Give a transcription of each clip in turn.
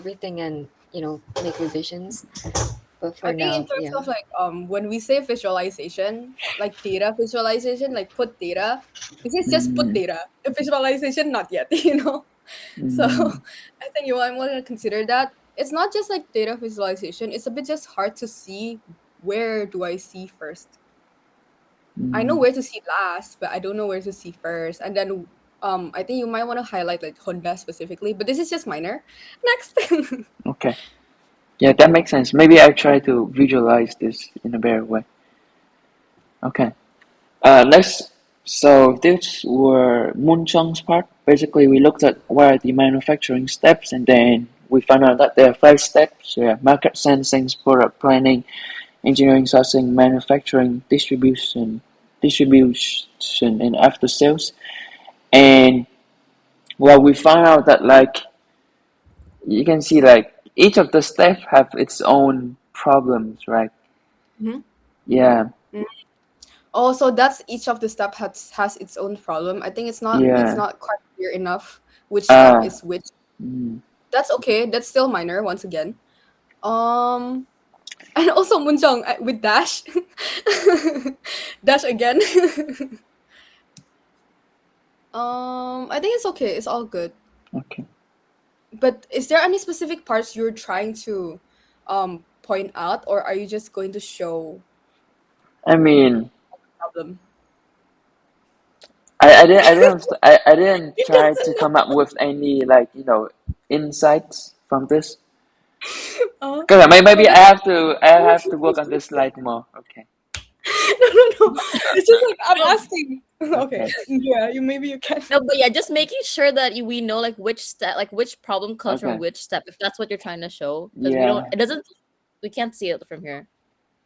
everything and make revisions. But I for think in now, terms yeah. of like when we say visualization, like data visualization, like put data, this is just put Mm, data. The visualization not yet, you know. So mm, I think you might want to consider that. It's not just like data visualization, it's a bit just hard to see where do I see first. I know mm. where to see last, but I don't know where to see first. And then I think you might want to highlight like Honda specifically, but this is just minor. Next. Okay. Yeah, that makes sense. Maybe I try to visualize this in a better way. Okay. Next, so this were Moonchung's part. Basically, we looked at what are the manufacturing steps, and then we found out that there are 5 steps. Yeah, market sensing, product planning, engineering, sourcing, manufacturing, distribution, and after sales. And well, we found out that like you can see like each of the steps have its own problems, right? Mhm. Yeah, Oh, so that's each of the step has its own problem. I think it's yeah. not quite clear enough which step Ah, is which. mm, That's okay. That's still minor once again. Um and also Munjong with Dash. Dash again. I think it's okay. It's all good. okay. But is there any specific parts you're trying to point out, or are you just going to show I mean, problem? I didn't It try to doesn't come up with any like insights from this. uh, Cause no, maybe that's I have to work on this slide more. Okay, no. It's just like I'm No, asking. Okay, okay, yeah, you maybe you can. no, but yeah, just making sure that we know like which step, like which problem comes from okay. which step, if that's what you're trying to show, because we don't. Yeah. It doesn't. We can't see it from here.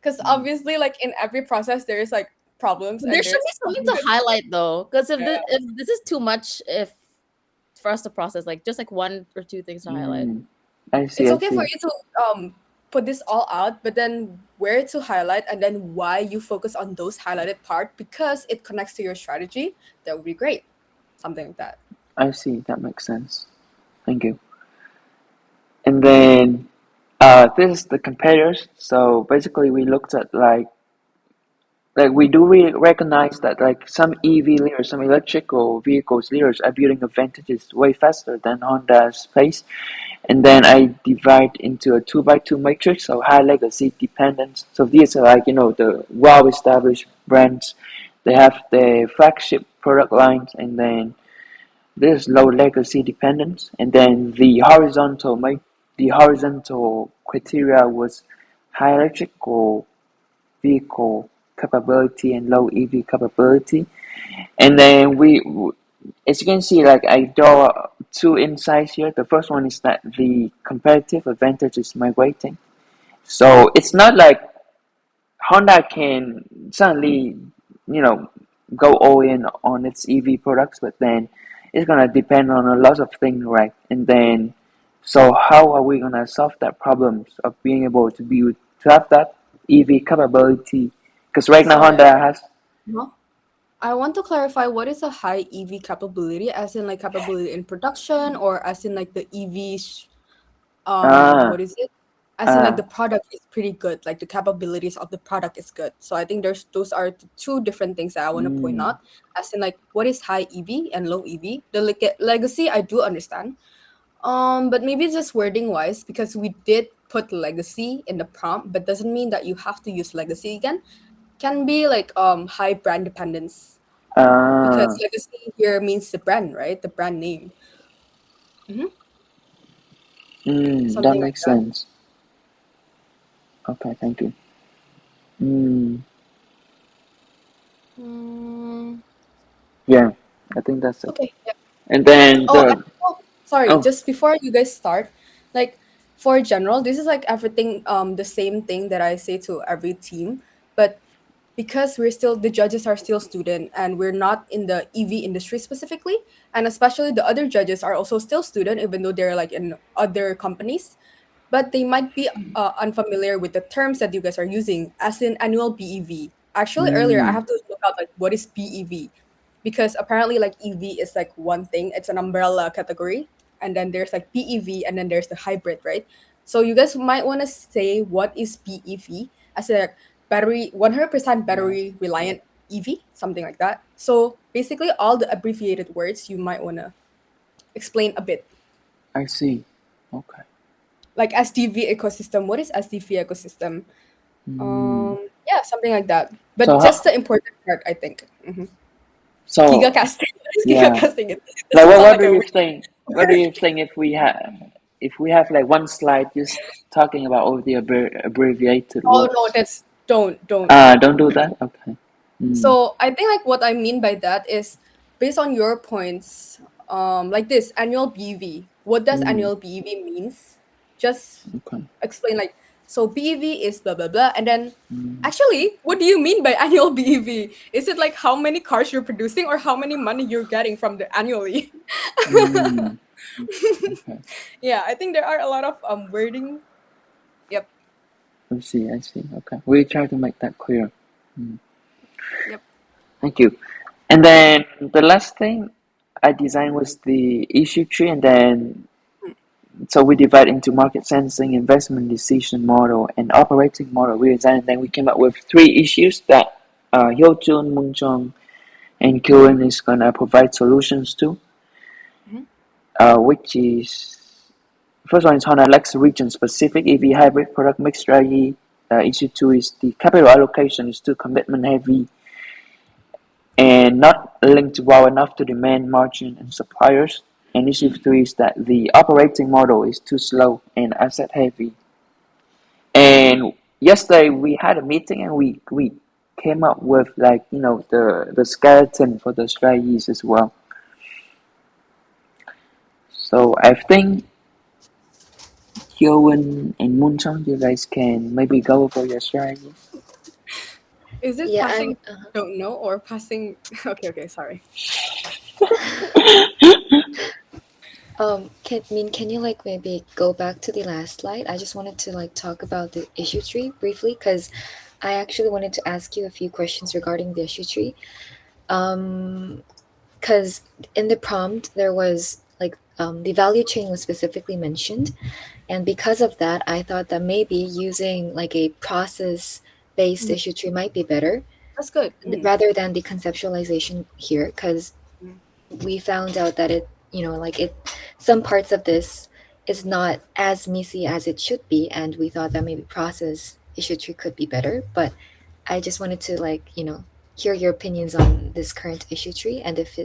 Because Mm, obviously, like in every process, there is like problems There and should there's be something to good. highlight though, because Yeah. if this is too much, if for us to process, like just like one or two things to highlight. mm. I see. It's I okay for see. you to put this all out, but then where to highlight and then why you focus on those highlighted part because it connects to your strategy. That would be great. Something like that. I see. That makes sense. Thank you. And then this is the competitors. So basically, we looked at like we do recognize that like some EV leaders, some electrical vehicles leaders are building advantages way faster than Honda's pace. And then I divide into a 2 by 2 matrix, so high legacy dependence. So these are like the well established brands. They have their flagship product lines, and then there's low legacy dependence, and then the horizontal criteria was high electrical vehicle capability and low EV capability. And then as you can see, like I draw 2 insights here. The first one is that the competitive advantage is migrating. So it's not like Honda can suddenly, you know, go all in on its EV products, but then it's gonna depend on a lot of things, right? And then, so how are we gonna solve that problems of being able to have that EV capability? Because right now Sorry, Honda has huh? I want to clarify what is a high EV capability, as in like capability in production, or as in like the EV, what ah is it? As in like the ah product is pretty good, like the capabilities of the product is good. So I think there's those are two different things that I want to point mm, out. As in like what is high EV and low EV. The legacy I do understand. But maybe just wording wise, because we did put legacy in the prompt, but doesn't mean that you have to use legacy again. Can be like high brand dependence because ah legacy here means the brand, right? The brand name. Hmm. that Something like makes that. sense. Okay, thank you. Mm, Mm, yeah, I think that's it. okay. And then Oh, sorry. oh Just before you guys start, like for general, this is like everything, the same thing that I say to every team. But because the judges are still student and we're not in the EV industry specifically, and especially the other judges are also still student, even though they're like in other companies, but they might be unfamiliar with the terms that you guys are using, as in annual BEV. Actually, earlier I mm, have to look out like what is BEV, because apparently like EV is like one thing. It's an umbrella category, and then there's like BEV, and then there's the hybrid, right? So you guys might want to say what is BEV as a battery 100% battery reliant EV, something like that. So basically, all the abbreviated words you might want to explain a bit. I see. Okay. Like SDV ecosystem. What is SDV ecosystem? Mm. Yeah, something like that. But So just the important part, I think. so Gigacasting. What is yeah. gigacasting? It Like doesn't sound what like do a you weird think? What do you think if we have like one slide just talking about all the abbreviated Oh no, words? that's don't. Don't do that. Okay. Mm. So I think like what I mean by that is based on your points, like this annual BEV. What does Mm. annual BEV means? Just Okay. explain like so BEV is blah blah blah, and then Mm. actually, what do you mean by annual BEV? Is it like how many cars you're producing or how many money you're getting from the annually? Mm. Okay. Yeah, I think there are a lot of wording. Yep. I see. I see. Okay. We try to make that clear. Mm. Yep. Thank you. And then the last thing I designed was the issue tree, and then so we divide into market sensing, investment decision model, and operating model. We designed, and then we came up with three issues that Hyojun, Moonjong, and Kyurin is gonna provide solutions to. Mhm. Which is first one is Honda Lex region specific EV hybrid product mix strategy. Issue two is the capital allocation is too commitment heavy and not linked well enough to demand margin and suppliers. And issue three is that the operating model is too slow and asset heavy. And yesterday we had a meeting and we came up with like the skeleton for the strategies as well. So I think Hyowon and Moonchong, you guys can maybe go over your strategy. Is it Yeah, passing don't know or passing okay, sorry. can you like maybe go back to the last slide? I just wanted to like talk about the issue tree briefly because I actually wanted to ask you a few questions regarding the issue tree. Because in the prompt there was like the value chain was specifically mentioned, and because of that, I thought that maybe using like a process-based issue tree might be better That's good. rather than the conceptualization here, because Mm. we found out that some parts of this is not as messy as it should be, and we thought that maybe process issue tree could be better. But I just wanted to hear your opinions on this current issue tree and if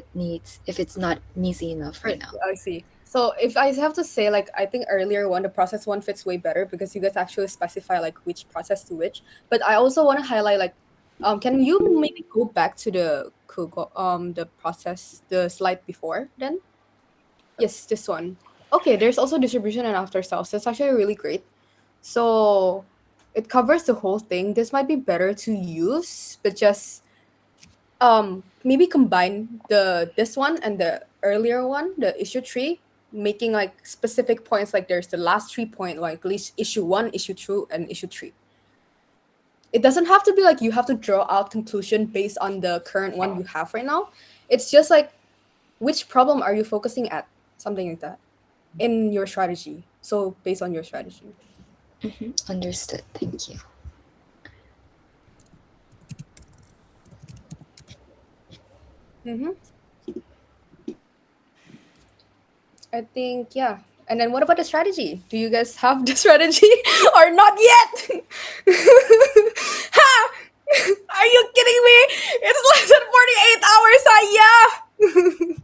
it's not messy enough right now. I see. So if I have to say, like, I think earlier one, the process one fits way better because you guys actually specify like which process to which. But I also want to highlight like, can you maybe go back to the process, the slide before then? Yes, this one. Okay, there's also distribution and after sales. That's actually really great. So it covers the whole thing. This might be better to use, but just maybe combine this one and the earlier one, the issue tree, making like specific points, like there's the last 3 point, like at least issue one, issue two, and issue three. It doesn't have to be like you have to draw out conclusion based on the current one you have right now. It's just like which problem are you focusing at, something like that, in your strategy. So based on your strategy. Understood. Thank you. Mm-hmm. I think, yeah. And then what about the strategy? Do you guys have the strategy or not yet? Ha! Are you kidding me? It's less than 48 hours,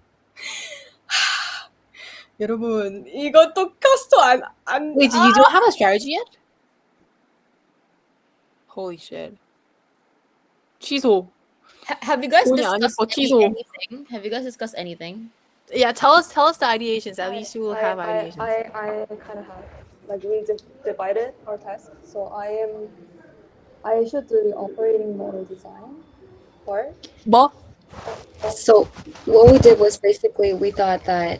여러분, 이것도 카스터 안 Wait, you don't have a strategy yet? Holy shit. 취소. Have you guys 돈이 아니고 discussed 취소. anything? Have you guys discussed anything? Yeah, tell us the ideations. At least you will have ideations. I kind of have like we divided our task. So I should do the operating model design part. 뭐? So what we did was basically we thought that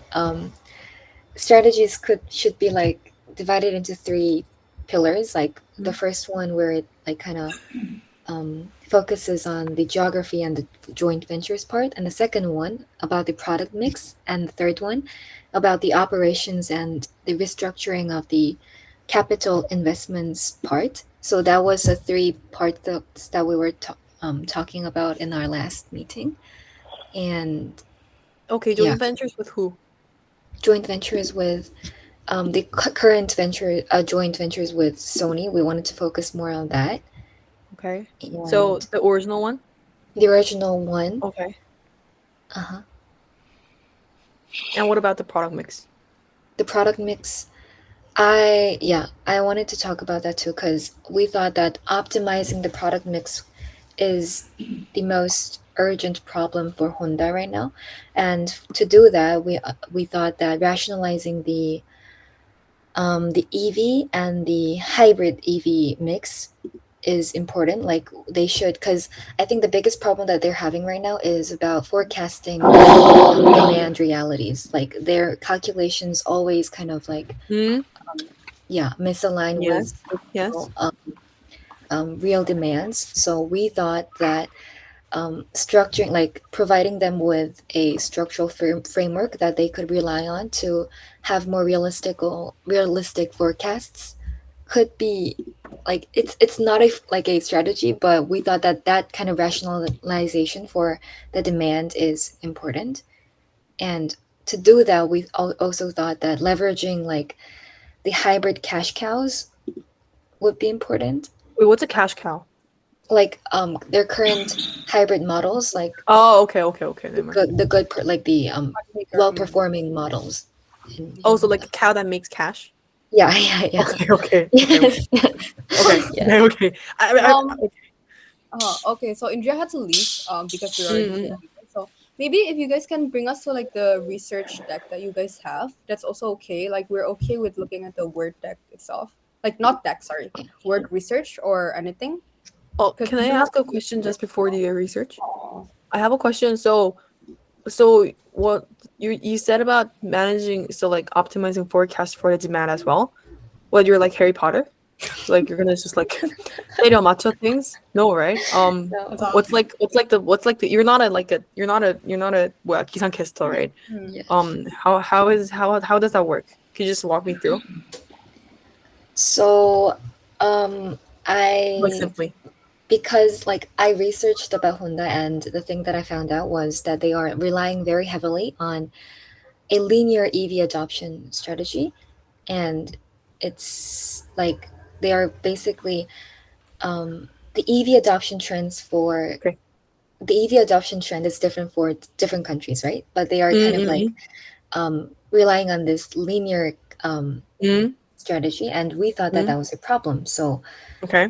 strategies should be like divided into three pillars. Like the first one where it like kind of focuses on the geography and the joint ventures part, and the second one about the product mix, and the third one about the operations and the restructuring of the capital investments part. So that was the three parts that we were talking about in our last meeting. And Okay, yeah, joint ventures with who? joint ventures with the current venture, joint ventures with Sony. We wanted to focus more on that. Okay. So And the original one? the original one, Okay. uh-huh. And what about the product mix? The product mix, I wanted to talk about that too, because we thought that optimizing the product mix is the most urgent problem for Honda right now. And to do that, we thought that rationalizing the EV and the hybrid EV mix is important. Like they should, because I think the biggest problem that they're having right now is about forecasting demand realities. Like their calculations always kind of like Hmm? misalign Yes. with Yes. real demands. So we thought that structuring, like providing them with a structural framework that they could rely on to have more realistic forecasts could be like it's not like a strategy, but we thought that that kind of rationalization for the demand is important. And to do that, we also thought that leveraging like the hybrid cash cows would be important. Wait, what's a cash cow? Like their current hybrid models, like Oh, okay. Never mind. like the well performing models. Oh, so like a cow that makes cash? Yeah. Okay. Yes, yes. Okay. Yeah. Okay. Okay, so Indria had to leave because we're already here. So maybe if you guys can bring us to like the research deck that you guys have, that's also okay. Like we're okay with looking at the Word deck itself. Like not deck, sorry. Word research or anything. Oh, 'Cause can I we don't- ask a question just before the research? I have a question. So what you said about managing, so like optimizing forecast for the demand as well? What, you're like Harry Potter? Like you're gonna just like potato matcha things? No, right? What's the you're not a well, 기상캐스터, right? Yes. How does that work? Can you just walk me through? So Like I simply. because like I researched about Honda, and the thing that I found out was that they are relying very heavily on a linear EV adoption strategy, and it's like they are basically the EV adoption trends for Okay. the EV adoption trend is different for different countries, right? But they are kind of like relying on this linear strategy, and we thought that that was a problem. So Okay.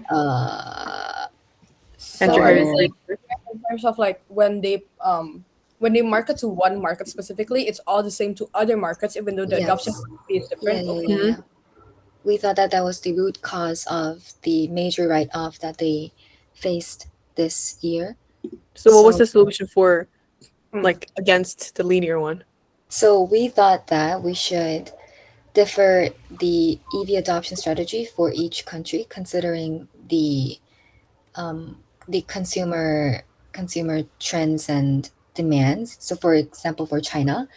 So And are you're you like, in terms of like when they market to one market specifically, it's all the same to other markets, even though the adoption yes, rate is different. Okay. we thought that that was the root cause of the major write-off that they faced this year. so what was So- the solution for like against the linear one? So we thought that we should differ the EV adoption strategy for each country, considering the consumer trends and demands. So, for example, for China,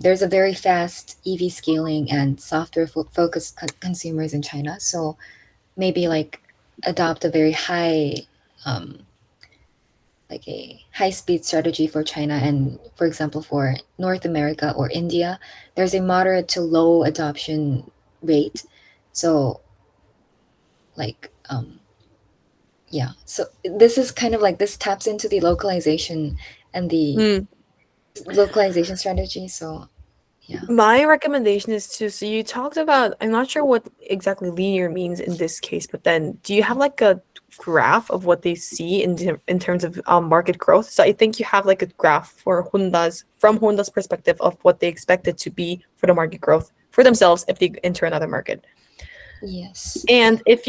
there's a very fast EV scaling and software focused consumers in China. So maybe like adopt a very high like a high speed strategy for China, and for example for North America or India there's a moderate to low adoption rate. So like so this is kind of like this taps into the localization and the localization strategy. So My recommendation is to, so you talked about, I'm not sure what exactly linear means in this case, but then do you have like a graph of what they see in terms of market growth? So I think you have like a graph for from Honda's perspective of what they expect it to be for the market growth for themselves if they enter another market. yes, And if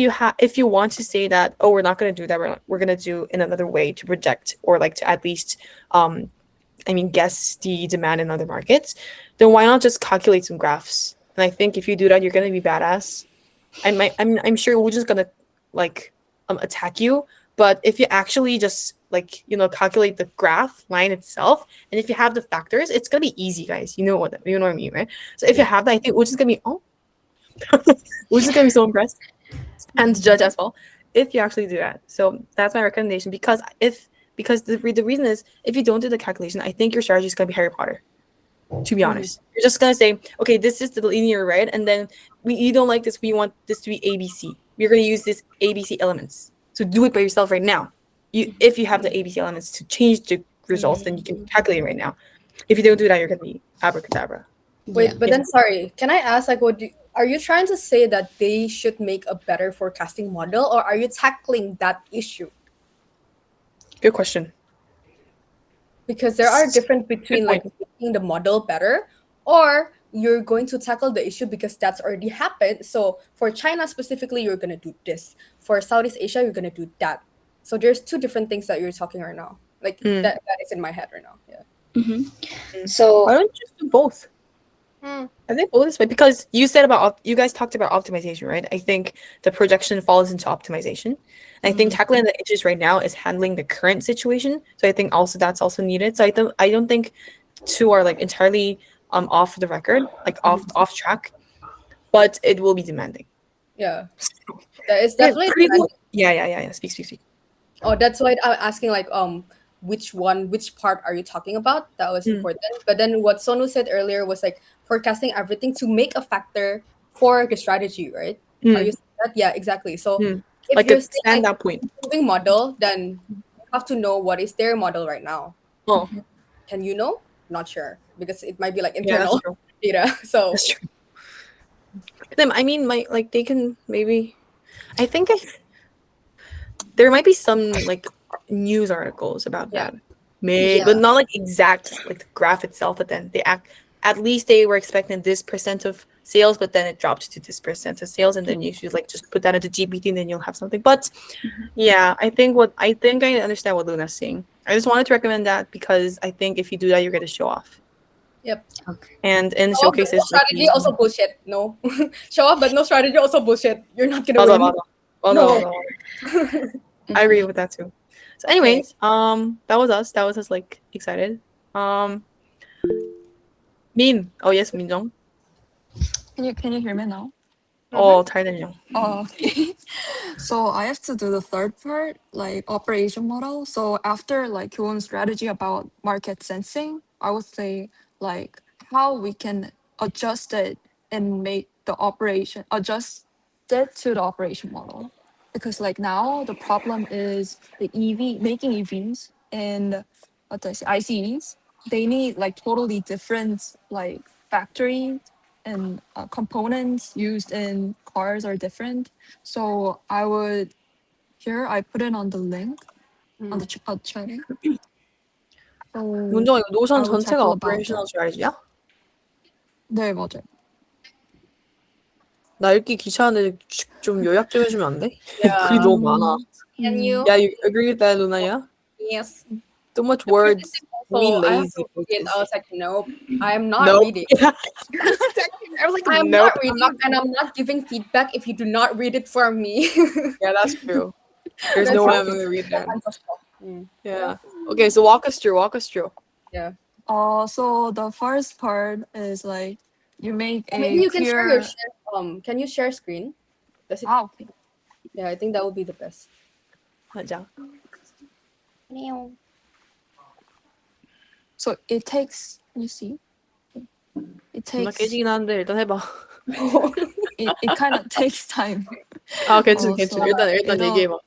you want to say that, oh, we're not going to do that, we're going to do in another way to project, or like to at least guess the demand in other markets, then why not just calculate some graphs? And I think if you do that, you're gonna be badass. I'm sure we're just gonna like attack you, But if you actually just like calculate the graph line itself, and if you have the factors, it's gonna be easy, guys. You know what I mean, right? So if you have that, I think we're just gonna be we're just gonna be so impressed and judge as well if you actually do that. So that's my recommendation because the reason is if you don't do the calculation, I think your strategy is gonna be Harry Potter. To be honest, you're just gonna say, okay, this is the linear, right? And then you don't like this. We want this to be ABC. We're gonna use this ABC elements. So do it by yourself right now. If you have the ABC elements to change the results, then you can calculate it right now. If you don't do that, you're gonna be abracadabra. Wait, Yeah. but then sorry, can I ask like are you trying to say that they should make a better forecasting model, or are you tackling that issue? Good question. Because there are difference between like point. making the model better, or you're going to tackle the issue because that's already happened. So for China specifically, you're gonna do this. For Southeast Asia, you're gonna do that. So there's two different things that you're talking right now. Like that is in my head right now. Yeah. So Why don't you just do both? Hmm. I think both is fine because you said about you guys talked about optimization, right? I think the projection falls into optimization. And I think tackling the issues right now is handling the current situation. So I think also that's also needed. So I don't think two are like entirely off the record, like off track, but it will be demanding. Yeah. That is definitely demanding. Yeah. Speak. Oh, that's why I'm asking like which part are you talking about? That was important. But then what Sonu said earlier was like forecasting everything to make a factor for the strategy, right? Are you saying that? Yeah, exactly. So if Like you're a saying standout point. improving model, then you have to know what is their model right now. Oh, Can you know? Not sure because it might be like yeah, that's internal true. data. So That's true. Them, I mean, they can maybe. I think there might be some like news articles about Yeah. that, but not like exact like the graph itself. But then at least they were expecting this percent of sales, but then it dropped to this percent of sales, and then you should like just put that into GPT, and then you'll have something. But yeah, I think I understand what Luna's saying. I just wanted to recommend that because I think if you do that, you're gonna show off. yep. And in No showcases, strategy also bullshit. No. Show up, but no strategy also bullshit. You're not gonna 맞아, win. 맞아. No. I agree with that too. So, anyways, that was us. That was us like excited. Min. Oh yes, Minjong. Can you hear me now? Oh, Thailand. Oh, okay. So I have to do the third part, like operation model. So after like Kyun's strategy about market sensing, I would say like how we can adjust it and make the operation adjust it to the operation model. Because like now the problem is the EV making EVs and what do I say ICEs. They need like totally different like factory and components used in cars are different. So I put it on the link on the chat. So 문정아, 이거 노션 I will 전체가 tackle about operational that. strategy야? 네, 맞아요. 나 읽기 귀찮은데 좀 요약 좀 해주면 안 돼? Yeah. 글이 너무 많아. Can you? Yeah, you agree with that, Lunaya? Yes. Too much words. So Me I have lazy. to read it. I was like, nope, I'm not Nope. reading. I was like, I'm nope. not reading, and I'm not giving feedback if you do not read it for me. Yeah, that's true. There's no way I'm gonna read that. Mm. Yeah. Okay, so walk us through. Yeah. So the first part is like you make a Maybe you can share your clear. can you share screen? Does it? Okay. Yeah, I think that would be the best. 맞아. So it takes. You see. It 존나 takes. 깨지긴 하는데 일단 해봐. It kind of takes time. 아, 괜찮. So 일단 it'll- 얘기해봐.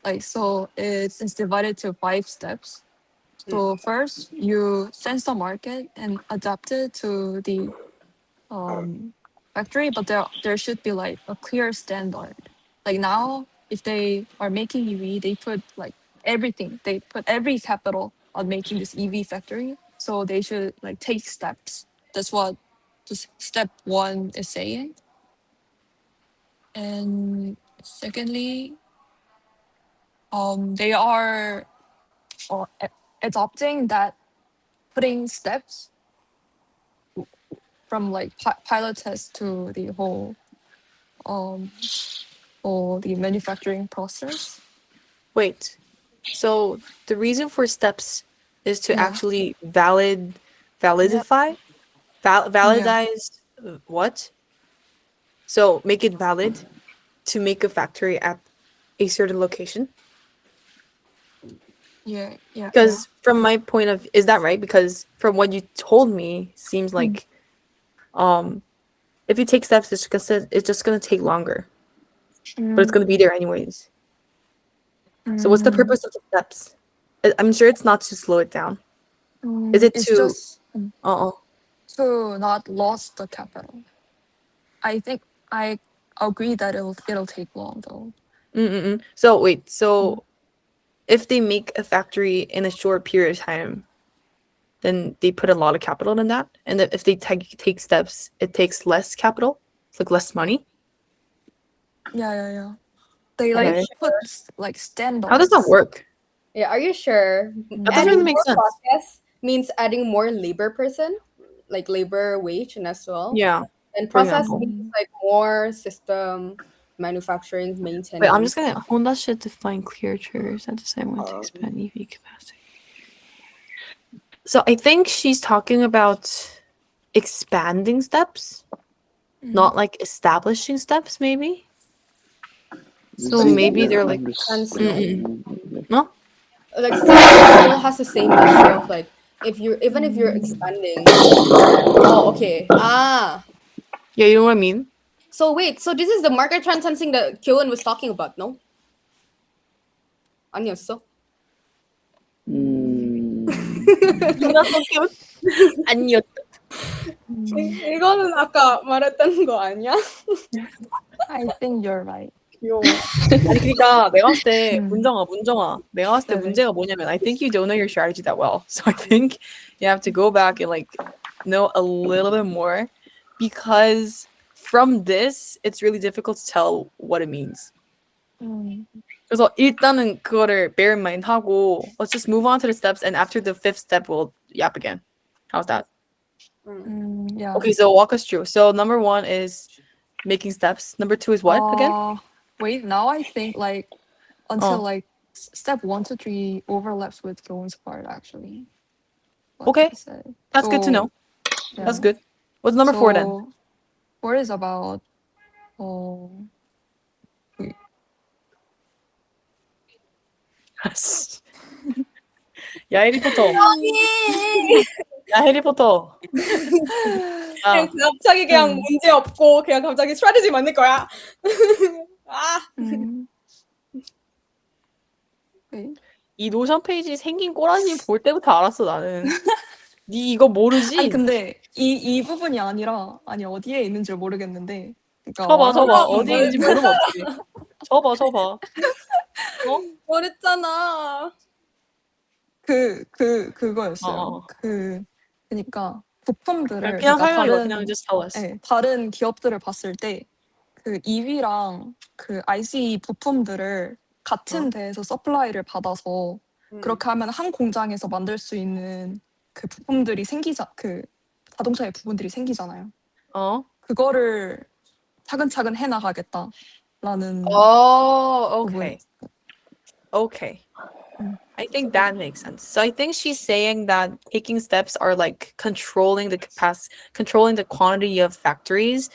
Like so, it's divided to 5 steps. So first, you sense the market and adapt it to the factory, but there should be like a clear standard. Like now, if they are making EV, they put like everything. They put every capital on making this EV factory. So they should like take steps. That's what this step 1 is saying. And secondly, they are adopting that putting steps from like pilot test to the whole or the manufacturing process. Wait. So the reason for steps is to Yeah. actually Yep. validify, Yeah. validize what? So make it valid to make a factory at a certain location. Yeah. Yeah. Because from my point of, is that right? Because from what you told me, seems Hmm. like if you take steps, it's just gonna take longer, but it's gonna be there anyways. So what's the Mm, purpose of the steps? I'm sure it's not to slow it down. Is it it's to? just Uh-uh. to not lose the capital. I think I agree that it'll take long though. Mm-mm. So wait. Mm. So if they make a factory in a short period of time, then they put a lot of capital in that. And if they take steps, it takes less capital. It's like less money. Yeah. They Are you Okay. put sure? like How does that standards. work? Yeah, are you sure? That doesn't Adding really make more sense. process means adding more labor person, like labor wage and as well. Yeah. And For process example. means like more system manufacturing, Wait, maintenance. I'm just gonna Honda should define clear triggers at the same way to expand EV capacity. So I think she's talking about expanding steps, not like establishing steps, maybe. So maybe they're like, no? Like still has the same issue of like if you're even if you're expanding. Oh, okay. Yeah, you know what I mean? So wait, so this is the market trend sensing that Kyoan was talking about, no? 아니었어? 아니요. 이거는 아까 말했던 거 아니야? I think you're right. 귀여워. 아니 그러니까 내가 봤을 때 음. 문정아 내가 봤을 때 네네. 문제가 뭐냐면 I think you don't know your strategy that well. So I think you have to go back and like know a little bit more because from this it's really difficult to tell what it means. 그래서 일단은 그거를 bear in mind 하고 let's just move on to the steps and after the fifth step we'll yap again. How's that? Yeah. Okay, so walk us through. So number 1 is making steps. Number 2 is what again? Wait, now I think like until like step 1 to 3 overlaps with Joan's part actually. what Okay. he said. That's good to know. Yeah. That's good. What's number 4 then? So 4 is about wait. 야 해리포터. 야 해리포터. 야, 갑자기 그냥 문제 없고 그냥 갑자기 스트래티지 만들 거야. wait. 이 노션 페이지 생긴 꼬라지 볼 때부터 알았어 나는. 니 이거 모르지? 아니 근데 이 부분이 아니라 어디에 있는지 모르겠는데. 그러니까 쳐봐 어디에 있는지 모르면 어떡해. 쳐봐. 모르잖아. 그거였어요. 그러니까 부품들을 그냥 그러니까 설명해봐. 그냥 just tell us. 네, 다른 기업들을 봤을 때 그 EV랑 그 ICE 부품들을 같은 데에서 서플라이를 받아서 그렇게 하면 한 공장에서 만들 수 있는 그 부품들이 그 자동차의 부분들이 생기잖아요. 그거를 차근차근 해나가겠다라는. Okay. I think that makes sense. So I think she's saying that taking steps are like controlling the capacity, controlling the quantity of factories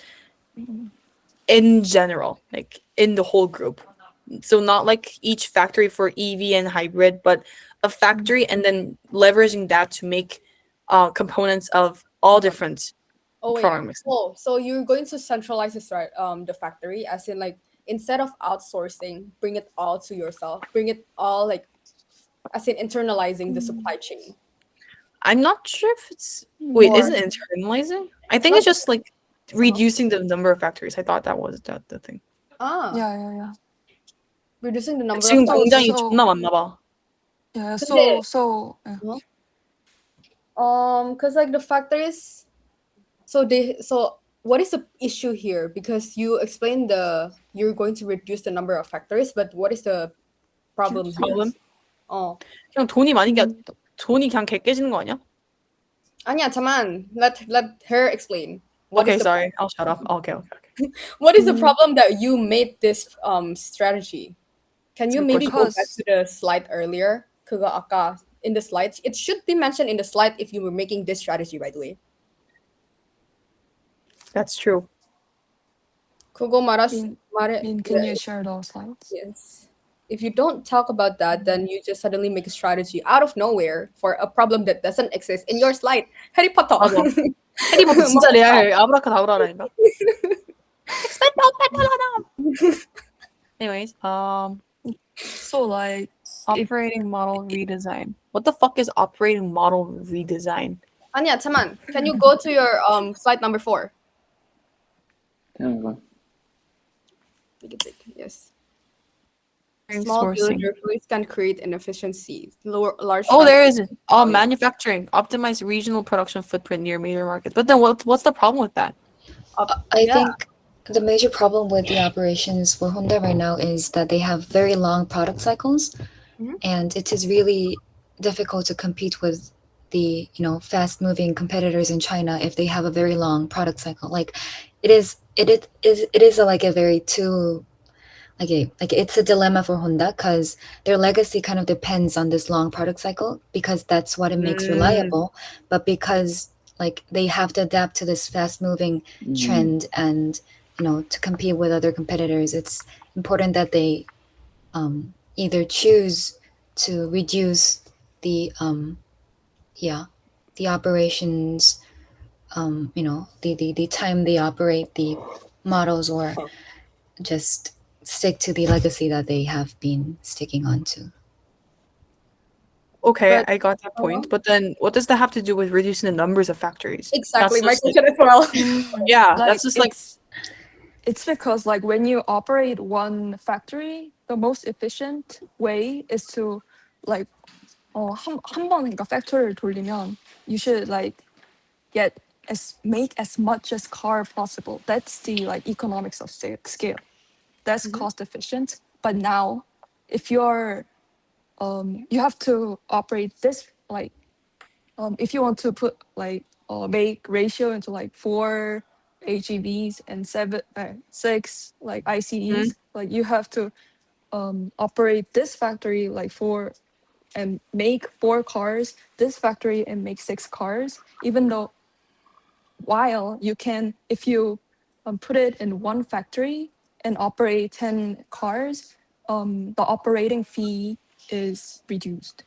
in general, like in the whole group. So not like each factory for EV and hybrid, but a factory and then leveraging that to make components of all different product mixes. So you're going to centralize the factory as in like instead of outsourcing, bring it all to yourself. Bring it all like as in internalizing the supply chain. I'm not sure if it's is it internalizing? I think it's just like reducing the number of factories. I thought that was the thing. Yeah. Reducing the number 지금 of 공장이 factories. 존나 많나 봐. Yeah, so because like the factories, so what is the issue here? Because you explained you're going to reduce the number of factories, but what is the problem here? Problem? 그냥 돈이 그냥 개 깨지는 거 아니야? 아니야, 잠깐. Let her explain. Okay, sorry. I'll shut up. Okay. What is the problem that you made this strategy? Can you good maybe go back Because to the slide earlier? 그거 아까 in the slides, it should be mentioned in the slide if you were making this strategy, by the way. That's true. 그거 can you share those slides? yes. If you don't talk about that, then you just suddenly make a strategy out of nowhere for a problem that doesn't exist in your slide. Harry Potter. 맞아. 해리포터 진짜 레알 아브라카다브라라니까. Anyways, So like operating model redesign. What the fuck is operating model redesign? 아니야, 잠깐. Can you go to your slide number 4? There we go. Make it big. Yes. Sourcing. Small villager fleets can create inefficiencies. Large. Oh, there is it. Manufacturing. Optimize regional production footprint near major markets. But then what's the problem with that? I think the major problem with the operations for Honda right now is that they have very long product cycles, and it is really difficult to compete with the fast-moving competitors in China if they have a very long product cycle. Like, it is like a very it's a dilemma for Honda because their legacy kind of depends on this long product cycle because that's what it makes reliable. But because like they have to adapt to this fast-moving trend and to compete with other competitors, it's important that they either choose to reduce the operations, the time they operate the models, or just stick to the legacy that they have been sticking on to. Okay, But- I got that point. But then what does that have to do with reducing the numbers of factories? Exactly. My That's just question as well. Yeah, that's just like it's because like when you operate one factory, the most efficient way is to like 한번 그러니까 factory를 돌리면 you should like make as much as car possible. That's the like economics of scale. That's cost efficient. But now, if you're you have to operate this like if you want to put like make ratio into like 4 HEVs and 6 like ICEs, like you have to operate this factory like 4 and make 4 cars, this factory and make 6 cars, even though while you can, if you put it in one factory and operate 10 cars, the operating fee is reduced.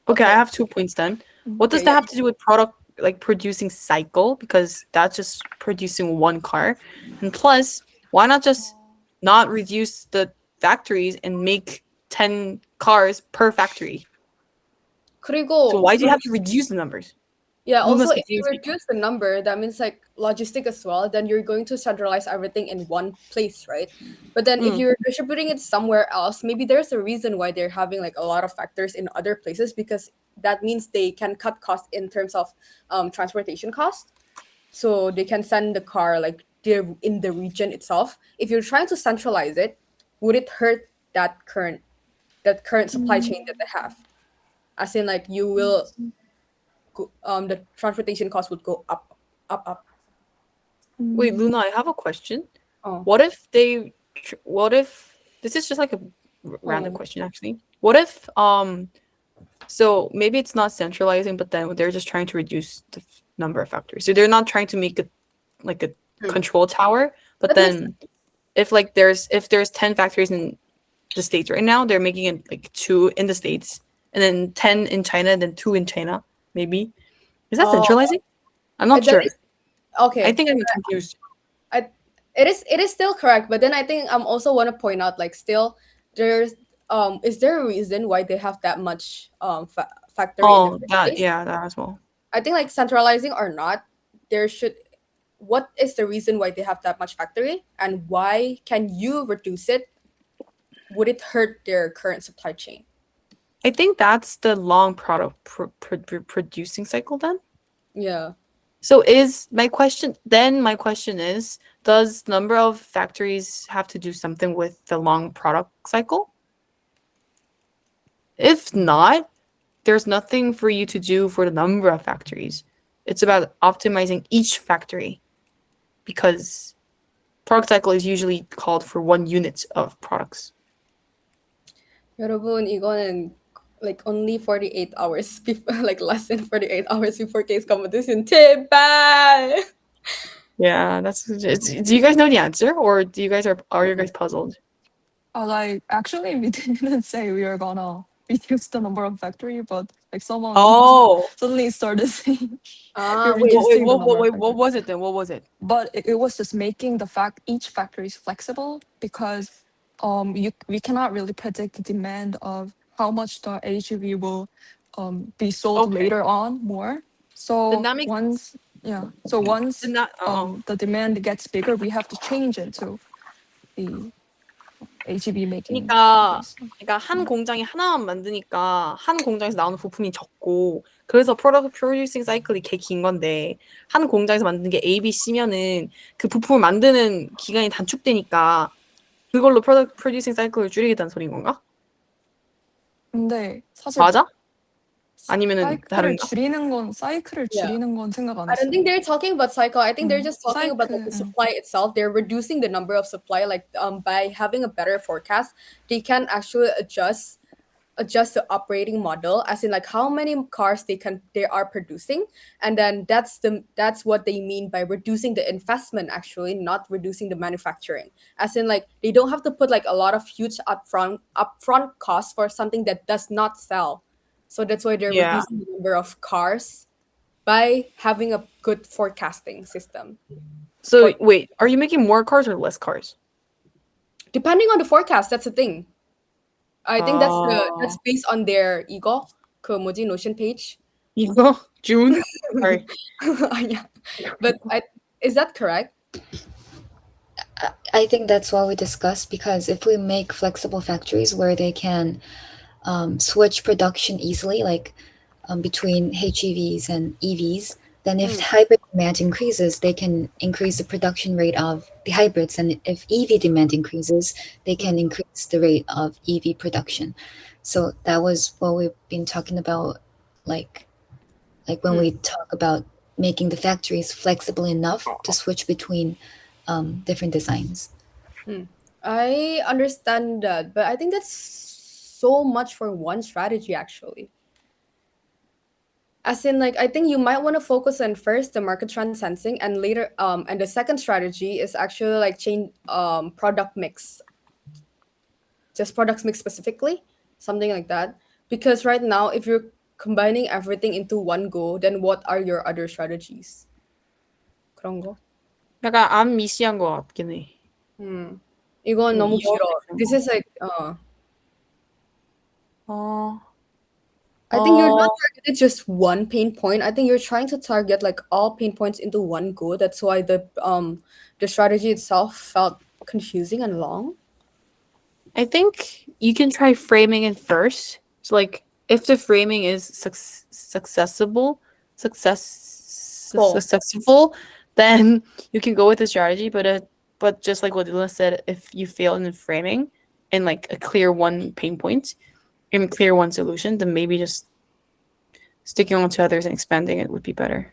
okay, I have 2 points then. What does Okay, that have to do with product like producing cycle? Because that's just producing one car. And plus, why not just not reduce the factories and make 10 cars per factory? 그리고 So why do you have to reduce the numbers? Yeah, Luna's also if you confusing. reduce the number, that means like logistic as well, then you're going to centralize everything in one place, right? But then if you're distributing it somewhere else, maybe there's a reason why they're having like a lot of factors in other places, because that means they can cut costs in terms of transportation cost. So they can send the car like in the region itself. If you're trying to centralize it, would it hurt that current supply chain that they have? As in like you will the transportation cost would go up. Wait, Luna, I have a question. Oh. What if this is just like a random question actually. What if so maybe it's not centralizing, but then they're just trying to reduce the number of factories. So they're not trying to make it like a control tower, but then if there's 10 factories in the States right now, they're making it like 2 in the States and then 10 in China and then 2 in China, maybe. Is that centralizing? I'm not sure. Okay. I think I'm confused. It is still correct, but then I think also want to point out like still there's is there a reason why they have that much factory in the first place? That as well. I think like centralizing or not, what is the reason why they have that much factory, and why can you reduce it? Would it hurt their current supply chain? I think that's the long product producing cycle then. Yeah. So my question is, does number of factories have to do something with the long product cycle? If not, there's nothing for you to do for the number of factories. It's about optimizing each factory, because product cycle is usually called for 1 unit of products. 여러분, 이거는 like only 48 hours before, like less than 48 hours before case competition. 제발. Yeah, that's. Do you guys know the answer, or do you guys are you guys puzzled? Like actually, we didn't say we are gonna reduce the number of factory, but like someone Oh, suddenly started saying we're Wait. reducing the number of wait, factory. what was it then? What was it? But it was just making the fact each factory is flexible because we cannot really predict the demand of how much the HEV will be sold Okay. later on more. So Then that makes once once then that the demand gets bigger, we have to change it to the HEV making 그러니까 factories. 그러니까 한 공장이 하나만 만드니까 한 공장에서 나오는 부품이 적고 그래서 프로듀싱 사이클이 개 긴 건데 한 공장에서 만드는 게 A, B, C면은 그 부품을 만드는 기간이 단축되니까 그걸로 프로듀싱 사이클을 줄이겠다는 소린 건가? 근데 사실 맞아? 아니면은 사이클을 다른가? 줄이는 건 생각 안 I don't 했어요. think they're talking about cycle. I think they're Mm. just talking about like, the Cycle, supply itself. They're reducing the number of supply, like by having a better forecast, they can actually adjust the operating model, as in like how many cars they are producing, and then that's what they mean by reducing the investment, actually, not reducing the manufacturing. As in like they don't have to put like a lot of huge upfront costs for something that does not sell. So that's why they're Yeah. reducing the number of cars by having a good forecasting system. So wait, are you making more cars or less cars? Depending on the forecast, that's the thing. I think that's Oh. based on their 이거 그 뭐지 Notion page. 이거? June? Sorry. Yeah. But is that correct? I think that's what we discussed, because if we make flexible factories where they can switch production easily, like between HEVs and EVs, then if hybrid demand increases, they can increase the production rate of the hybrids. And if EV demand increases, they can increase the rate of EV production. So that was what we've been talking about, like when we talk about making the factories flexible enough to switch between different designs. I understand that, but I think that's so much for one strategy, actually. As in, like, I think you might want to focus on first the market trend sensing, and later, and the second strategy is actually like change product mix, just products mix specifically, something like that. Because right now, if you're combining everything into one go, then what are your other strategies? 그런 거? 약간 안 미시한 것 같긴 해. 이건 좀 너무 이어서 길어. 좀 This is like, 어. I think you're not targeted just one pain point. I think you're trying to target like all pain points into one go. That's why the strategy itself felt confusing and long. I think you can try framing it first. So like if the framing is successful, then you can go with the strategy. But just like what Dylan said, if you fail in the framing and like a clear one pain point and a clear one solution, then maybe just sticking on to others and expanding it would be better.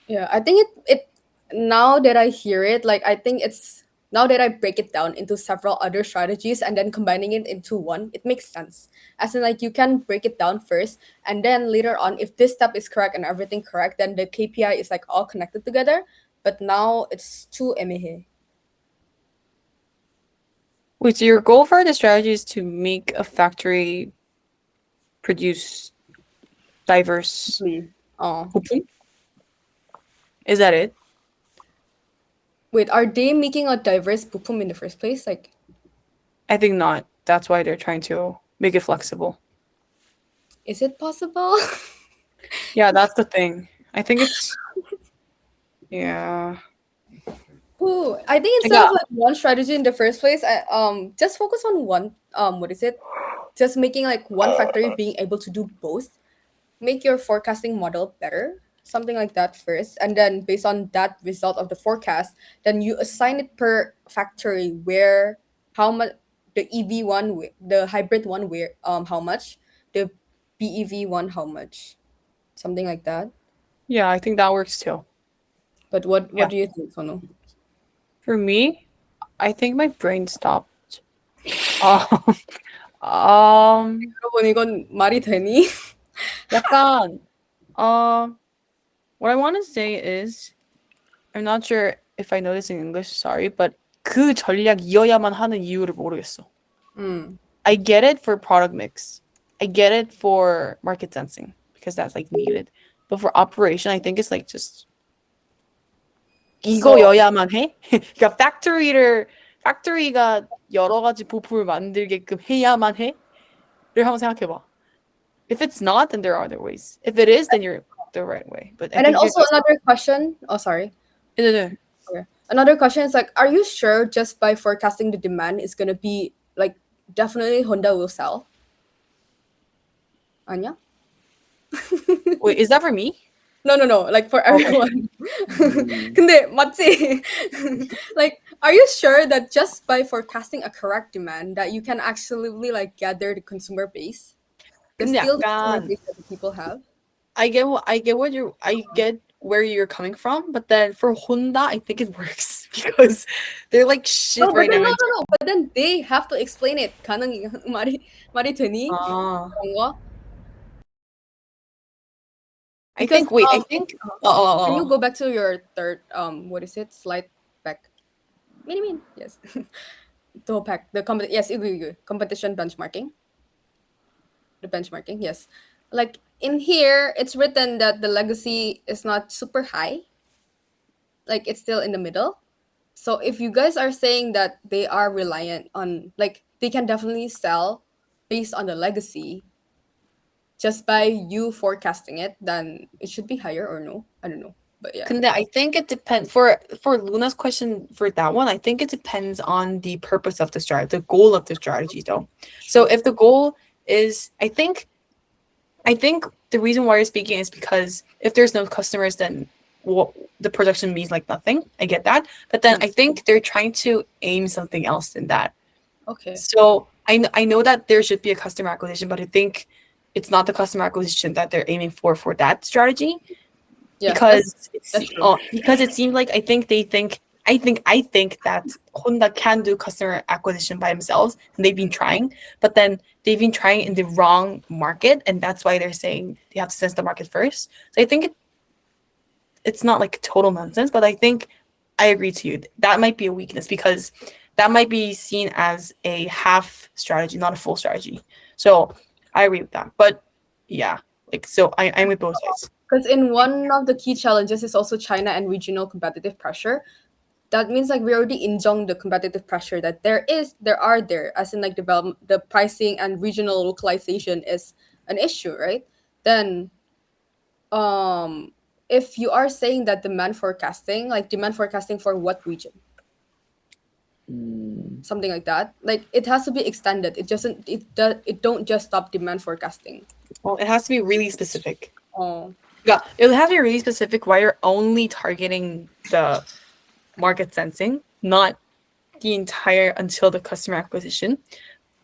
Yeah, I think it now that I hear it, like I think it's now that I break it down into several other strategies and then combining it into one, it makes sense. As in, like, you can break it down first, and then later on, if this step is correct and everything correct, then the KPI is like all connected together. But now it's too 애매해. Wait, so your goal for the strategy is to make a factory produce diverse 부품? Is that it? Wait, are they making a diverse 부품 in the first place? Like, I think not. That's why they're trying to make it flexible. is it possible? Yeah, that's the thing. I think it's yeah. Ooh, I think instead of like one strategy in the first place, I just focus on one what is it? Just making like one factory being able to do both. Make your forecasting model better, something like that first, and then based on that result of the forecast, then you assign it per factory where how much the EV one, the hybrid one where how much, the BEV one how much, something like that. Yeah, I think that works too. But what do you think, Sonu? For me, I think my brain stopped. 여러분 이건 말이 되니? 약간 what I want to say is I'm not sure if I know this in English, sorry, but 그 전략이어야만 하는 이유를 모르겠어. I get it for product mix. I get it for market sensing because that's like needed. But for operation, I think it's like just 이거여야만 해? 그러니까 factory가 여러 가지 부품을 만들게끔 해야만 해? 를 한번 생각해봐. If it's not, then there are other ways. If it is, then you're the right way. But I And then think also another question. Oh, sorry. 네. Okay. Another question is like, are you sure just by forecasting the demand is gonna be like definitely Honda will sell? Anya? Wait, is that for me? No, like for everyone. 근데 맞지? Like, are you sure that just by forecasting a correct demand that you can actually like gather the consumer base? The 근데 still the consumer 약간 base that the people have? I get where you're coming from, but then for Honda, I think it works because they're like shit No, but right then, now. no. But then they have to explain it. 말이 되니? Ah. 그런 거? I think. Wait. I think. Can you go back to your third what is it? Slide back. Min. Yes. The pack. Yes, 이거. Competition benchmarking. The benchmarking, yes. Like in here, it's written that the legacy is not super high. Like it's still in the middle. So if you guys are saying that they are reliant on, like they can definitely sell based on the legacy, just by you forecasting it, then it should be higher or no? I don't know. But yeah. 근데 I think it depends for Luna's question for that one. I think it depends on the purpose of the strategy, the goal of the strategy, though. So if the goal is, I think the reason why you're speaking is because if there's no customers, then the production means like nothing. I get that, but then I think they're trying to aim something else than that. Okay. So I know that there should be a customer acquisition, but I think it's not the customer acquisition that they're aiming for that strategy. Yeah, because that's true. because it seems like I think that Honda can do customer acquisition by themselves, and they've been trying, but then they've been trying in the wrong market, and that's why they're saying they have to sense the market first. So I think it's not like total nonsense, but I think I agree to you. That might be a weakness because that might be seen as a half strategy, not a full strategy. So I agree with that. But yeah, like so I'm with both sides. Because in one of the key challenges is also China and regional competitive pressure. That means like we already injung the competitive pressure that there are as in like the pricing and regional localization is an issue, right? Then if you are saying that demand forecasting for what region? Something like that. Like it has to be extended. It don't just stop demand forecasting. Well, it has to be really specific. Oh. Yeah, it'll have to be really specific why you're only targeting the market sensing, not the entire until the customer acquisition.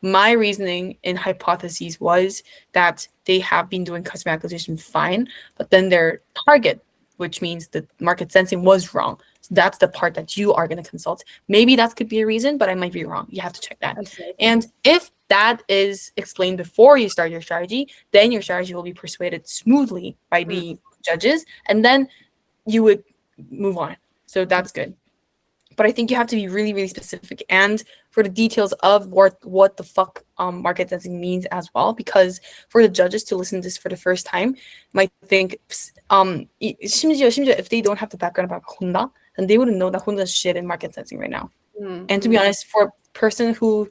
My reasoning in hypotheses was that they have been doing customer acquisition fine, but then their target, which means the market sensing, was wrong. So that's the part that you are going to consult. Maybe that could be a reason, but I might be wrong. You have to check that. Okay. And if that is explained before you start your strategy, then your strategy will be persuaded smoothly by the judges, and then you would move on. So that's good. But I think you have to be really, really specific and for the details of what the fuck market sensing means as well, because for the judges to listen to this for the first time might think 심지어 if they don't have the background about Honda, then they wouldn't know that Honda's shit in market sensing right now. And to be honest, for a person who's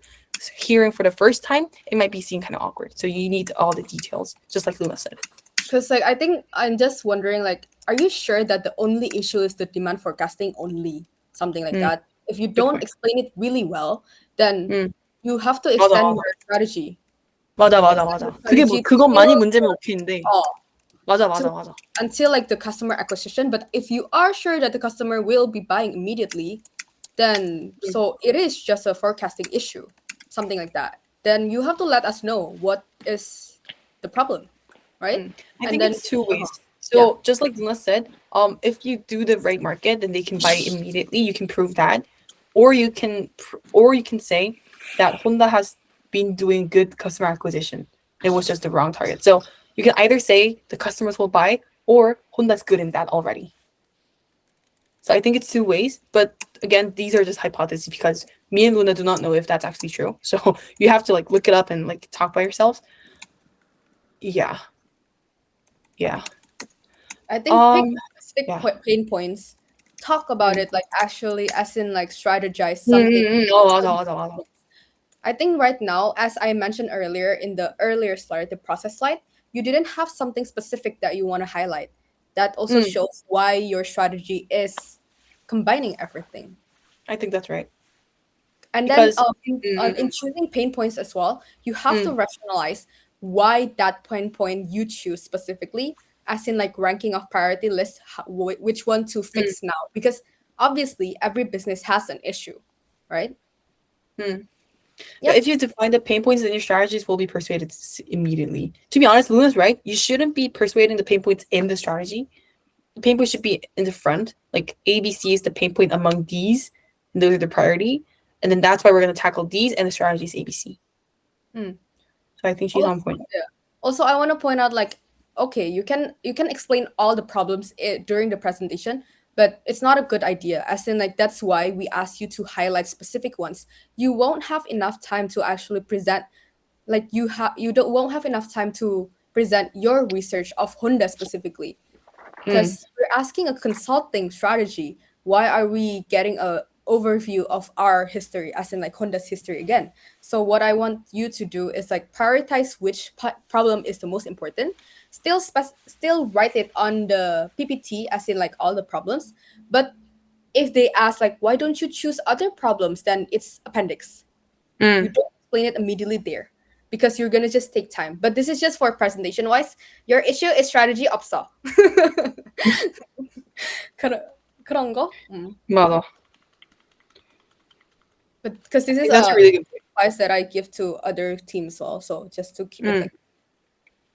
hearing for the first time, it might be seen kind of awkward. So you need all the details, just like Luna said. Because like I think I'm just wondering, like, are you sure that the only issue is the demand forecasting only? Something like that. If you don't explain it really well, then you have to extend your strategy. 맞아. 그것만이 문제면 오케이인데. 맞아. Until like the customer acquisition, but if you are sure that the customer will be buying immediately, then so it is just a forecasting issue, something like that. Then you have to let us know what is the problem, right? I think it's two ways. So just like Luna said, if you do the right market, then they can buy immediately. You can prove that, or you can say that Honda has been doing good customer acquisition. It was just the wrong target. So you can either say the customers will buy, or Honda's good in that already. So I think it's two ways, but again, these are just hypotheses because me and Luna do not know if that's actually true. So you have to like look it up and like talk by yourselves. Yeah. Yeah. I think pick Um specific yeah. pain points, talk about it like actually, as in like strategize something. 맞아. I think right now, as I mentioned earlier in the earlier slide, the process slide, you didn't have something specific that you want to highlight. That also shows why your strategy is combining everything. I think that's right. And then Because in choosing pain points as well, you have to rationalize why that pain point you choose specifically, as in like ranking of priority list, which one to fix now. Because obviously every business has an issue, right? But if you define the pain points, then your strategies will be persuaded immediately. To be honest, Luna's right. You shouldn't be persuading the pain points in the strategy. The pain point should be in the front. Like ABC is the pain point among these, and those are the priority. And then that's why we're going to tackle these, and the strategy is ABC. So I think she's on point. Yeah. Also, I want to point out, like, okay, you can explain all the problems during the presentation, but it's not a good idea. As in, like, that's why we ask you to highlight specific ones. You won't have enough time to actually present. Like, won't have enough time to present your research of Honda specifically, because we're asking a consulting strategy. Why are we getting a overview of our history, as in like Honda's history again? So what I want you to do is like prioritize which problem is the most important. Still write it on the PPT, as in like all the problems. But if they ask like, why don't you choose other problems, then it's appendix. You don't explain it immediately there, because you're gonna just take time. But this is just for presentation wise. Your issue is strategy 없어. 그런 거? 맞아. But because this is That's a really good point. advice that I give to other teams also, just to keep it like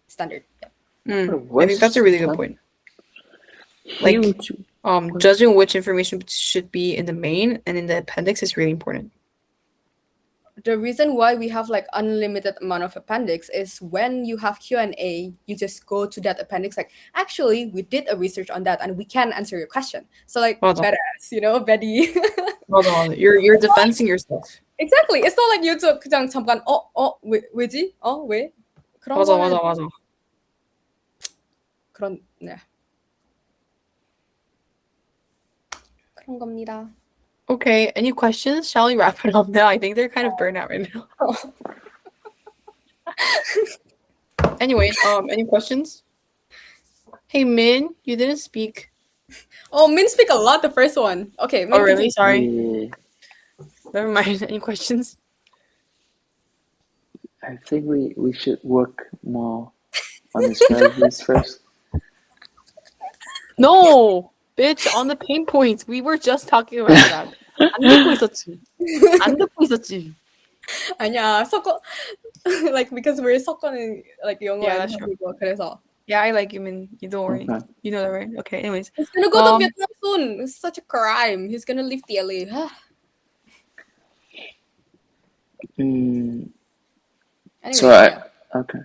standard. Yeah. I think that's a really good point. Like, Huge. judging which information should be in the main and in the appendix is really important. The reason why we have like unlimited amount of appendix is when you have Q&A, you just go to that appendix like, actually, we did a research on that and we can answer your question. So like, badass, you know, Betty. 맞아. You're defending yourself. Exactly. It's not like you took 그냥 잠깐 왜지? 왜? 그런 맞아. 그런 네. 그런 겁니다. Okay, any questions? Shall we wrap it up now? I think they're kind of burnt out right now. Anyway, any questions? Hey, Min, you didn't speak. Oh, Min speak a lot the first one. Okay. Oh, really? Sorry. Yeah, Never mind. Any questions? I think we should work more on the strategies first. No! Bitch, on the pain points. We were just talking about that. 안 듣고 있었지. 아니야, like because we're 섞어는 like 영어 Yeah, and that's true. 한국어, 그래서. Yeah, I like you, Min. You don't worry. Okay. You know that, right? Okay, anyways. He's gonna go to Vietnam soon. It's such a crime. He's gonna leave the LA. Mm, Anyway, so okay.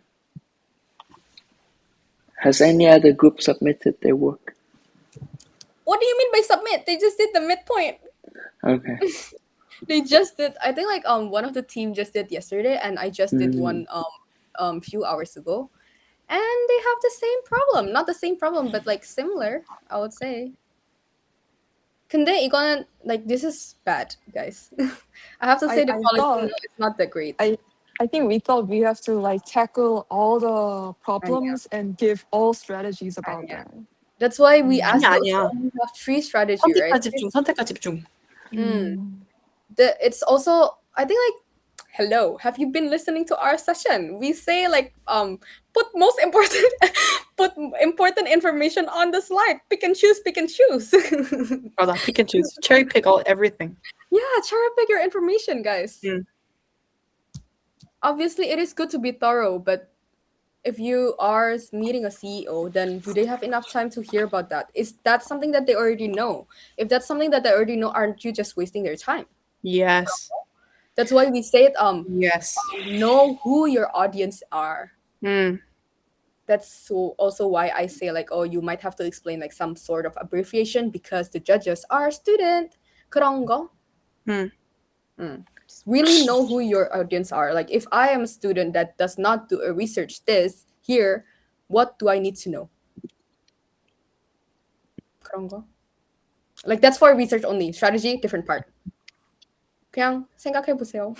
Has any other group submitted their work? What do you mean by submit? They just did the midpoint. Okay. They just did. I think like one of the team just did yesterday, and I just did one few hours ago, and they have the same problem. Not the same problem, but like similar, I would say. 근데 이거는 like this is bad, guys. I have to say the I quality thought- is not that great. I think we thought we have to like tackle all the problems and give all strategies about 아니야. that. That's why we asked 아니야. you have three strategy, right? 선택과 집중. It's also, I think like, hello, have you been listening to our session? We say like put important information on the slide. Pick and choose. Pick and choose. Cherry pick everything. Yeah, cherry pick your information, guys. Obviously, it is good to be thorough, but if you are meeting a CEO, then do they have enough time to hear about that? Is that something that they already know? If that's something that they already know, aren't you just wasting their time? Yes. That's why we say it. Yes. Know who your audience are. Mm. That's also why I say like, oh, you might have to explain like some sort of abbreviation because the judges are student. 그런 거. Hmm. Just really know who your audience are. Like if I am a student that does not do a research this here, what do I need to know? 그런 거. Like that's for research only. Strategy, different part. 그냥 생각해 보세요.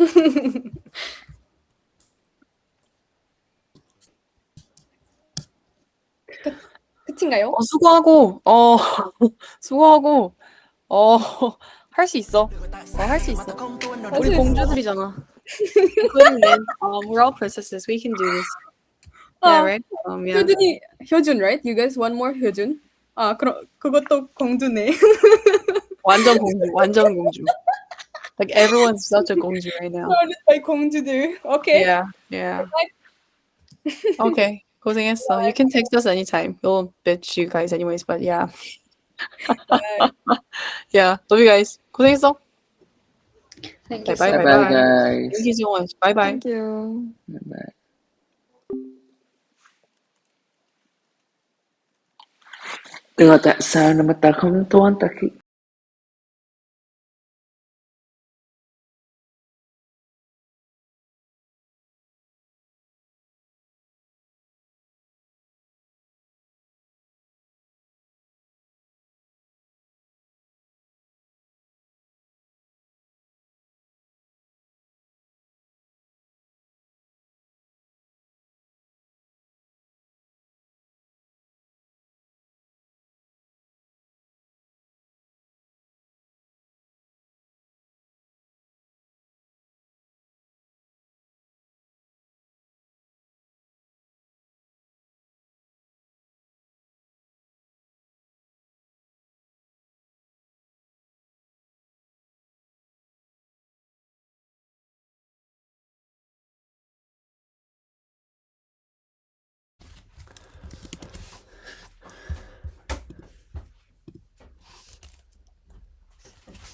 끝인가요? 수고하고 수고하고 할 수 있어. 할 수 있어. 우리 있어. 공주들이잖아. Including men. We're all princesses. We can do this. Yeah, right? Yeah. 효준이 효준, right? You guys want more 효준? 아, 그것도 공주네. 완전 공주. 완전 공주. Like everyone's such a 공주 right now. Surrounded by 공주들. Okay. Yeah. Okay. 고생했어. You can text us anytime. We'll bitch you guys anyways, but yeah. Yeah. Love you guys. 고생했어. Thank you Bye so Bye much. bye guys. Thank you so much. Bye bye. Thank you. Bye bye. Đừng hỏi tại sao mà ta không toán ta khi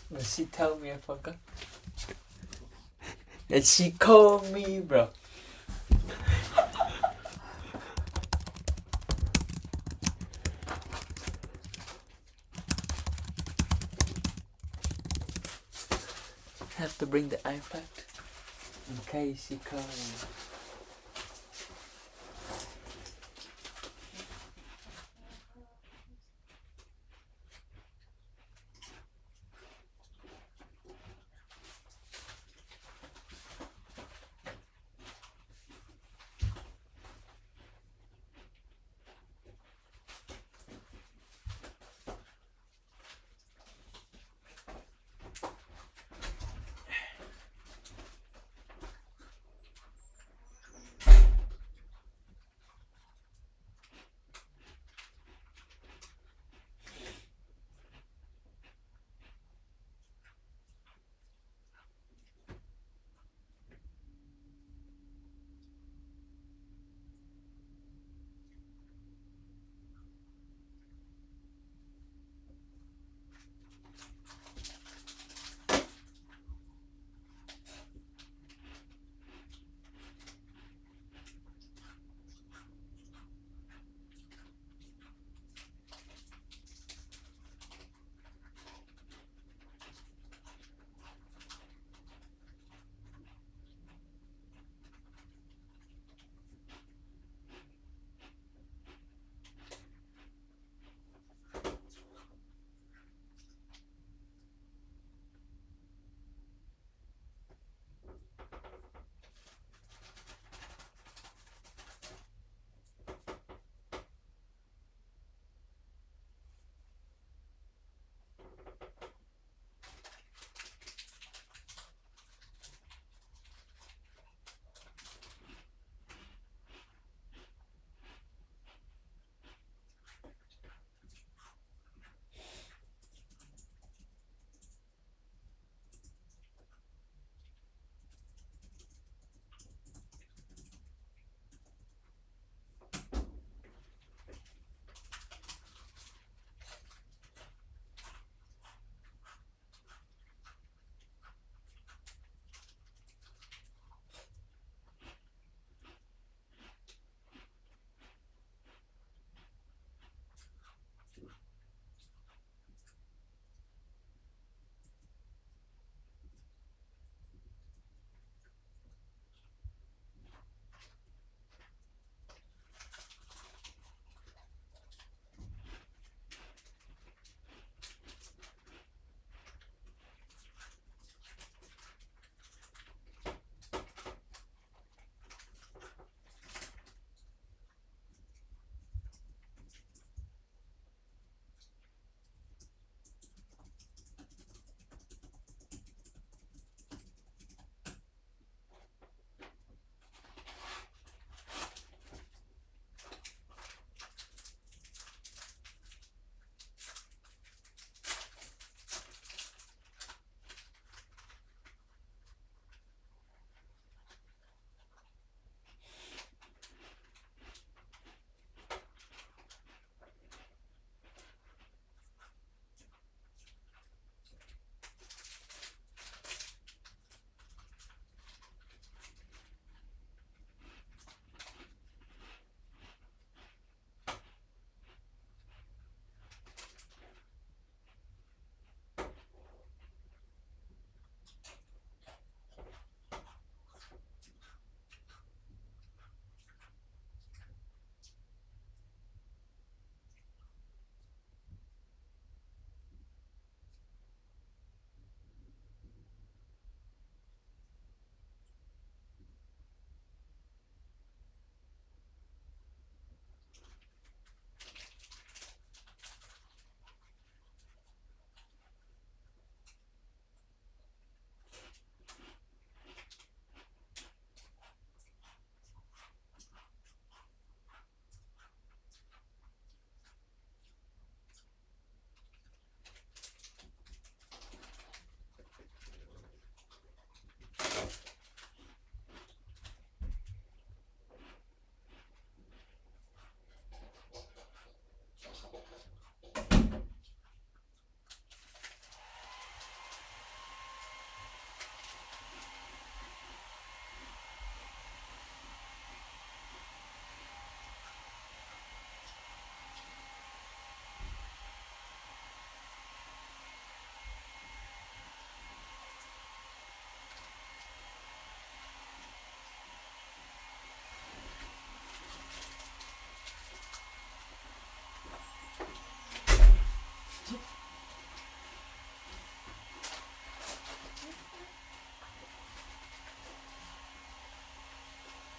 But she told me I forgot. And she called me, bro. Have to bring the iPad in case she calls me.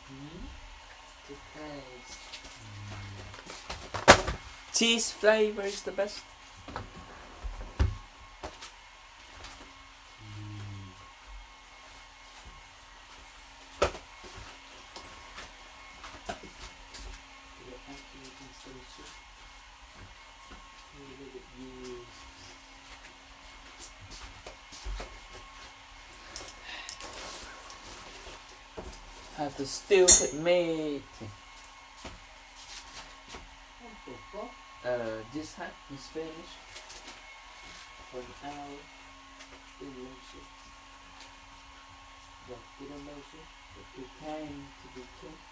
To taste. Cheese flavor is the best. Have the stupid meat. This hat is finished. For now, delicious. But delicious. But it came to be cooked.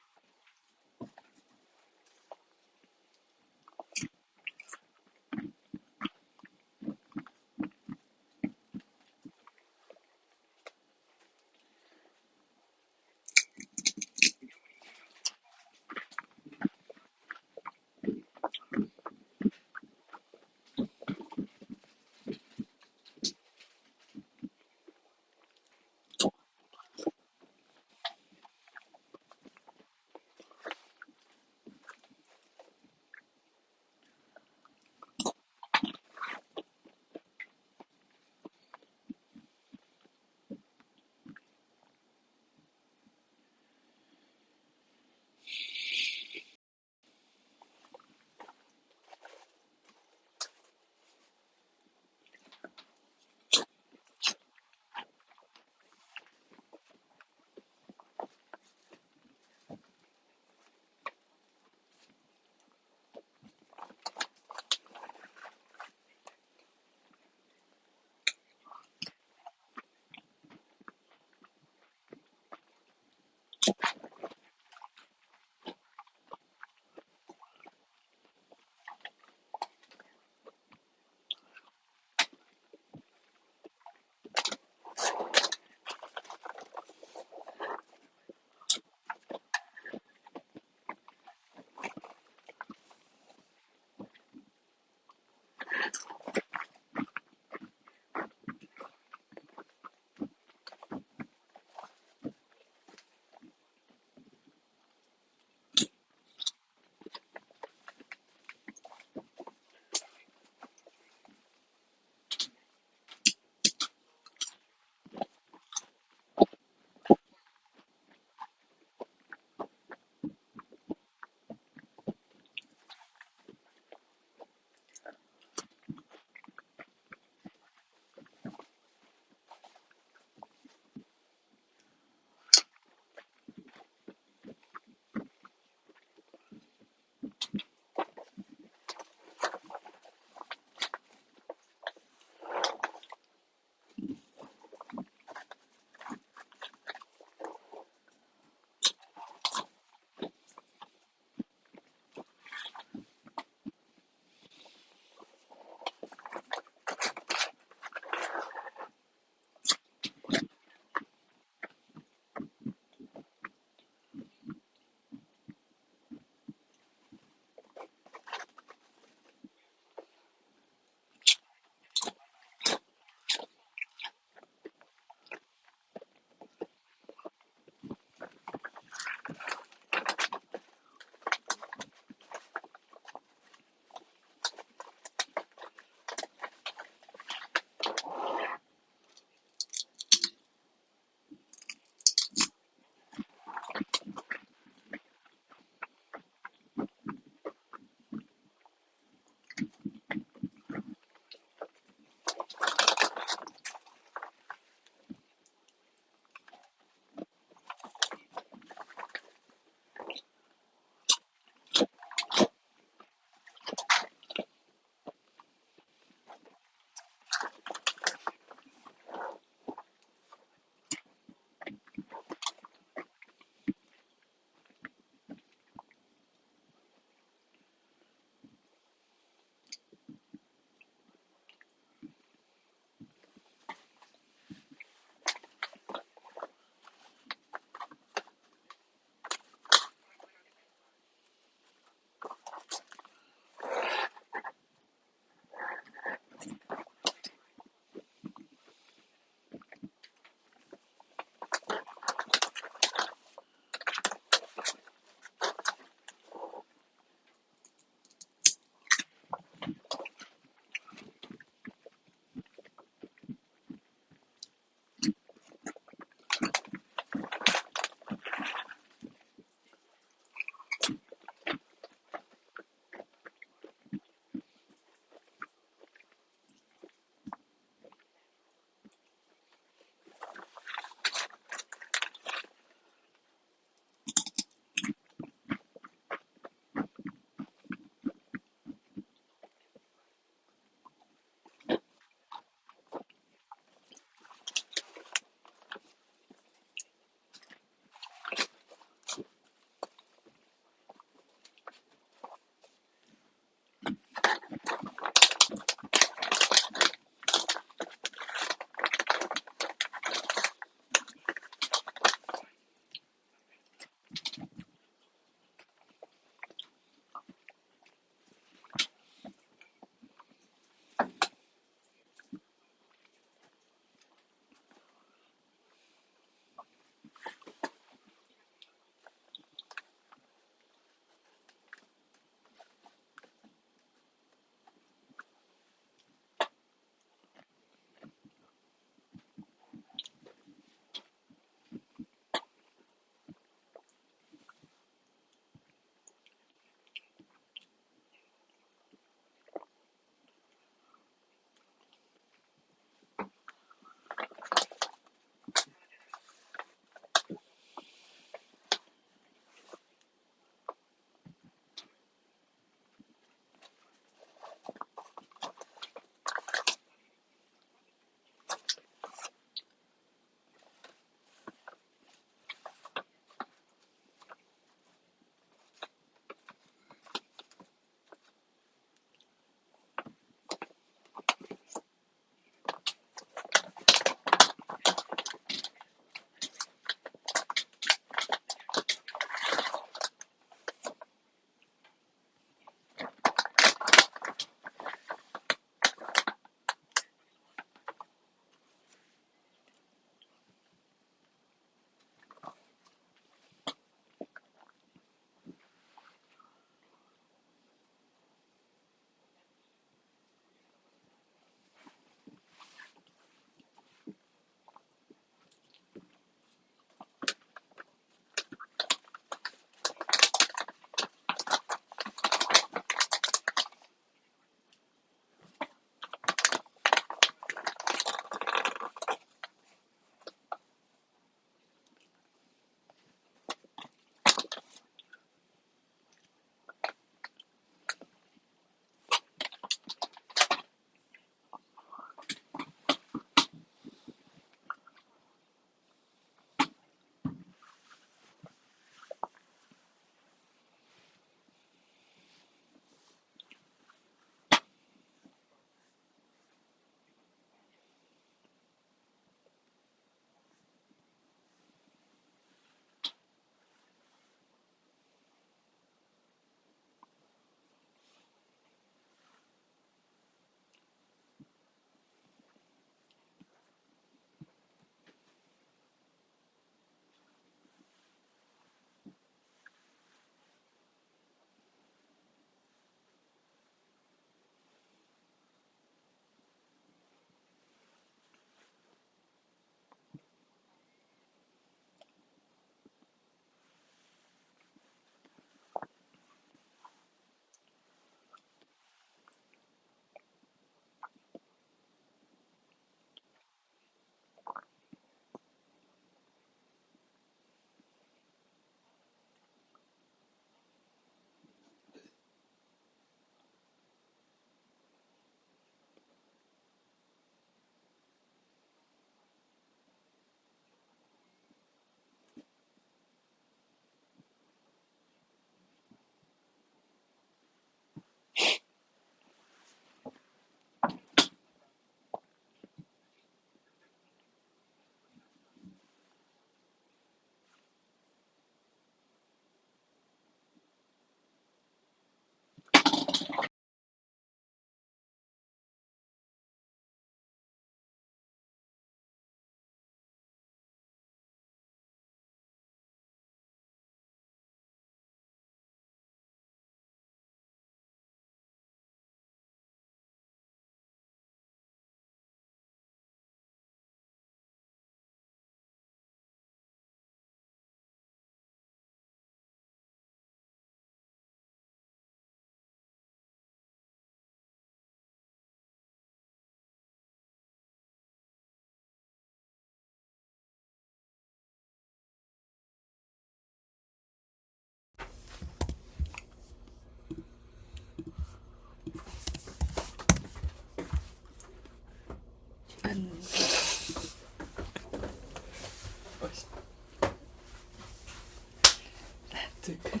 Chicken.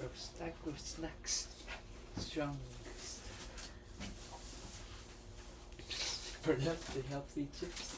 We're stacked with snacks. Strongest. For the healthy chips.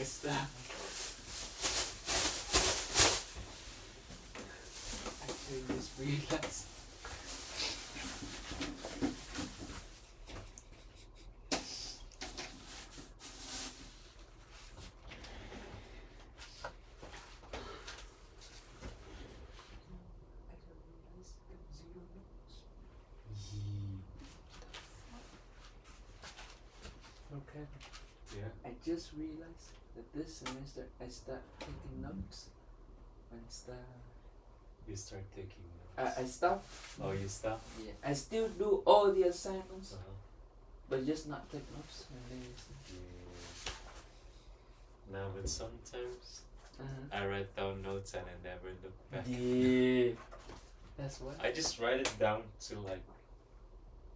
is that? Actually, just realized. Okay. Yeah. I just realized that this semester I start taking notes. When You start taking I notes. stop. Oh, you stop? Yeah. I still do all the assignments, Uh-huh. but just not take notes when they listen. Yeah. Now, but sometimes Uh-huh. I write down notes and I never look back. Yeah. That's what. I just write it down to like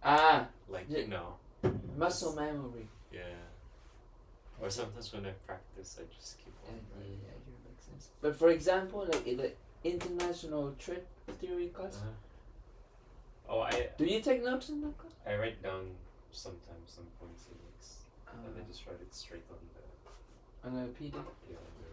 Yeah. you know. Muscle memory. Yeah. Or sometimes when I practice, I just keep on writing. Yeah, it makes sense. But for example, like in the international trade theory class, Oh, do you take notes in that class? I write down sometimes some points and I Uh, just write it straight on the on a PDF. yeah, on the